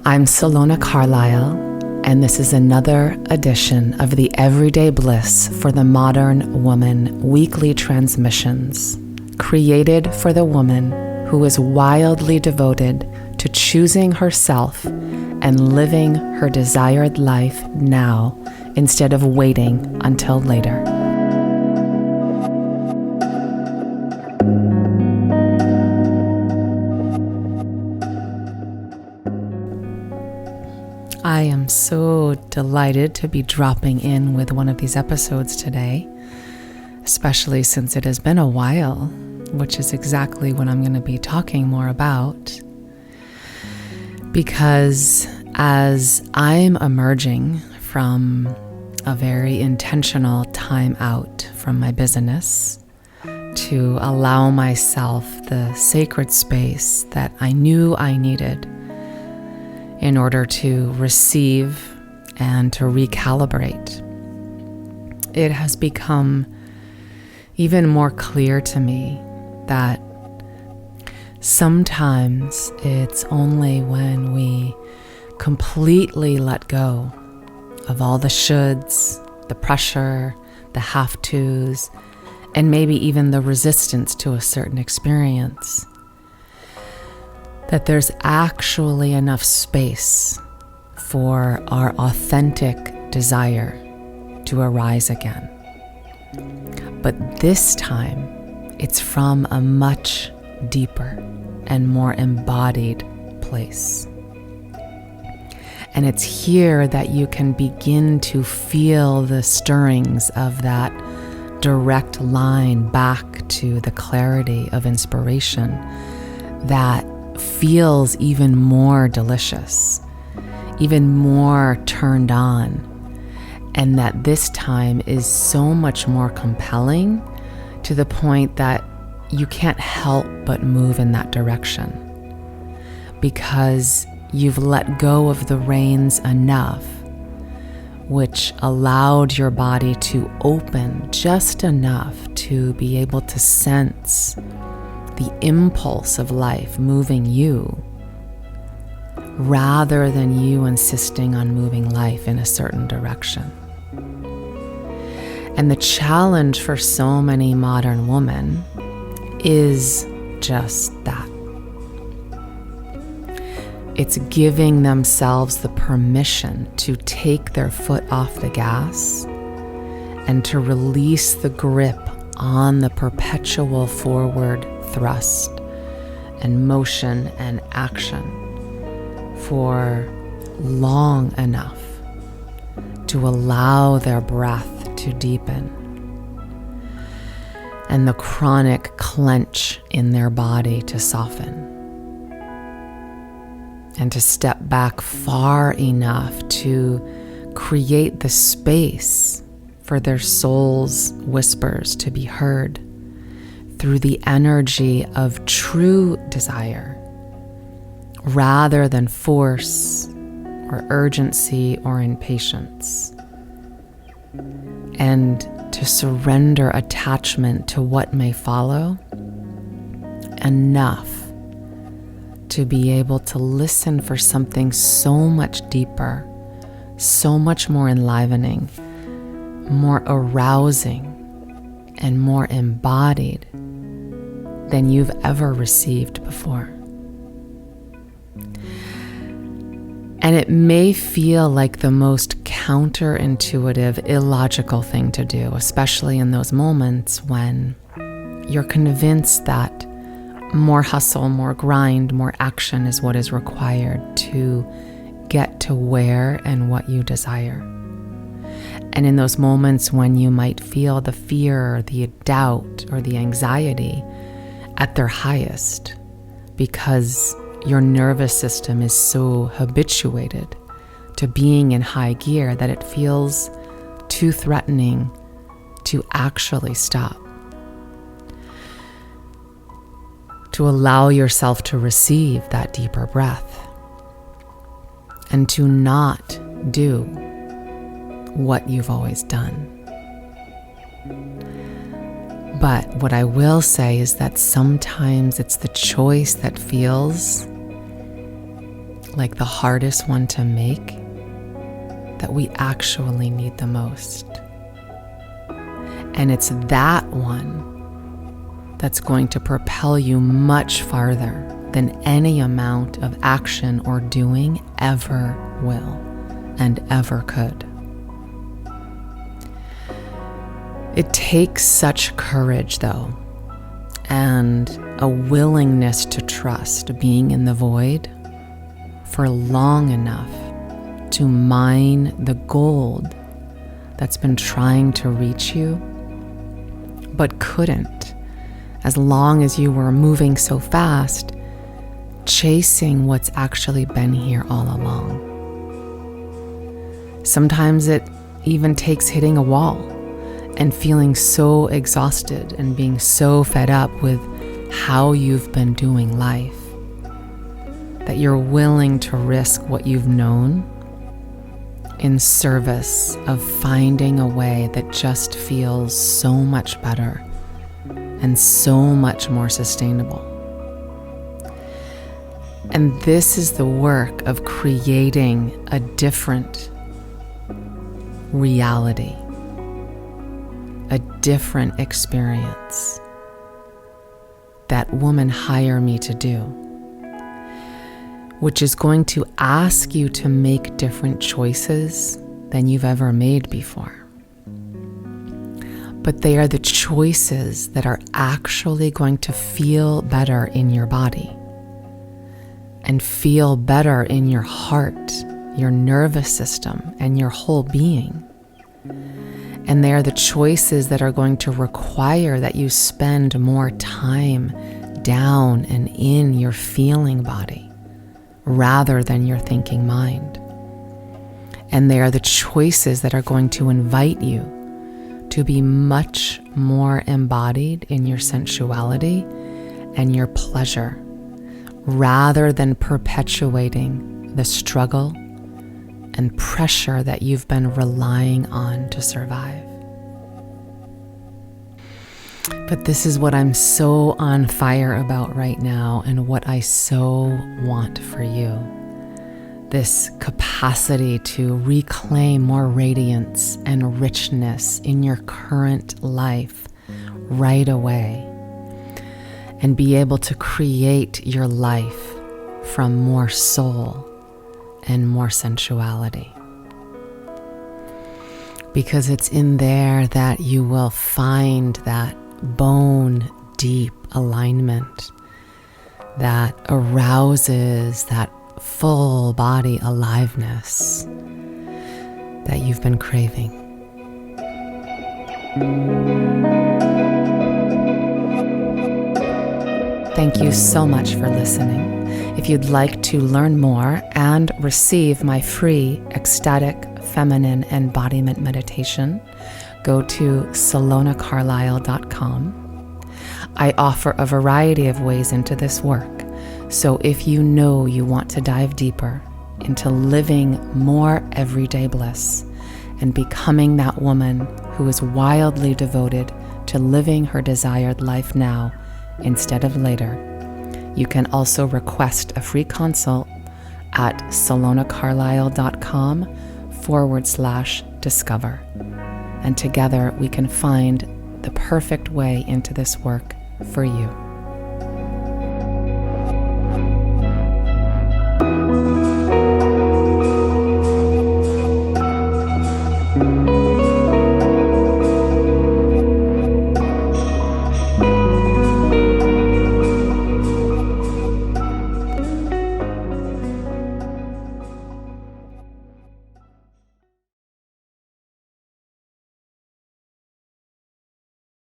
I'm Salona Carlisle, and this is another edition of the Everyday Bliss for the Modern Woman weekly transmissions, created for the woman who is wildly devoted to choosing herself and living her desired life now instead of waiting until later. I am so delighted to be dropping in with one of these episodes today, especially since it has been a while, which is exactly what I'm going to be talking more about. Because as I'm emerging from a very intentional time out from my business to allow myself the sacred space that I knew I needed in order to receive and to recalibrate, it has become even more clear to me that sometimes it's only when we completely let go of all the shoulds, the pressure, the have-tos, and maybe even the resistance to a certain experience, that there's actually enough space for our authentic desire to arise again. But this time, it's from a much deeper and more embodied place. And it's here that you can begin to feel the stirrings of that direct line back to the clarity of inspiration that feels even more delicious, even more turned on, and that this time is so much more compelling to the point that you can't help but move in that direction because you've let go of the reins enough, which allowed your body to open just enough to be able to sense the impulse of life moving you, rather than you insisting on moving life in a certain direction. And the challenge for so many modern women is just that. It's giving themselves the permission to take their foot off the gas and to release the grip on the perpetual forward thrust and motion and action for long enough to allow their breath to deepen and the chronic clench in their body to soften, and to step back far enough to create the space for their soul's whispers to be heard through the energy of true desire, rather than force or urgency or impatience, and to surrender attachment to what may follow enough to be able to listen for something so much deeper, so much more enlivening, more arousing, and more embodied than you've ever received before. And it may feel like the most counterintuitive, illogical thing to do, especially in those moments when you're convinced that more hustle, more grind, more action is what is required to get to where and what you desire. And in those moments when you might feel the fear, the doubt, or the anxiety at their highest, because your nervous system is so habituated to being in high gear that it feels too threatening to actually stop. To allow yourself to receive that deeper breath and to not do what you've always done. But what I will say is that sometimes it's the choice that feels like the hardest one to make, that we actually need the most. And it's that one that's going to propel you much farther than any amount of action or doing ever will and ever could. It takes such courage, though, and a willingness to trust being in the void for long enough to mine the gold that's been trying to reach you, but couldn't, as long as you were moving so fast, chasing what's actually been here all along. Sometimes it even takes hitting a wall and feeling so exhausted and being so fed up with how you've been doing life that you're willing to risk what you've known in service of finding a way that just feels so much better and so much more sustainable. And this is the work of creating a different reality, a different experience that women hire me to do, which is going to ask you to make different choices than you've ever made before. But they are the choices that are actually going to feel better in your body and feel better in your heart, your nervous system, and your whole being. And they are the choices that are going to require that you spend more time down and in your feeling body rather than your thinking mind. And they are the choices that are going to invite you to be much more embodied in your sensuality and your pleasure, rather than perpetuating the struggle and pressure that you've been relying on to survive. But this is what I'm so on fire about right now, and what I so want for you. This capacity to reclaim more radiance and richness in your current life right away, and be able to create your life from more soul and more sensuality. Because it's in there that you will find that bone deep alignment that arouses that full body aliveness that you've been craving. Thank you so much for listening. If you'd like to learn more and receive my free ecstatic feminine embodiment meditation, go to salonacarlisle.com. I offer a variety of ways into this work, so if you know you want to dive deeper into living more everyday bliss and becoming that woman who is wildly devoted to living her desired life now instead of later, you can also request a free consult at salonacarlisle.com/discover. And together we can find the perfect way into this work for you.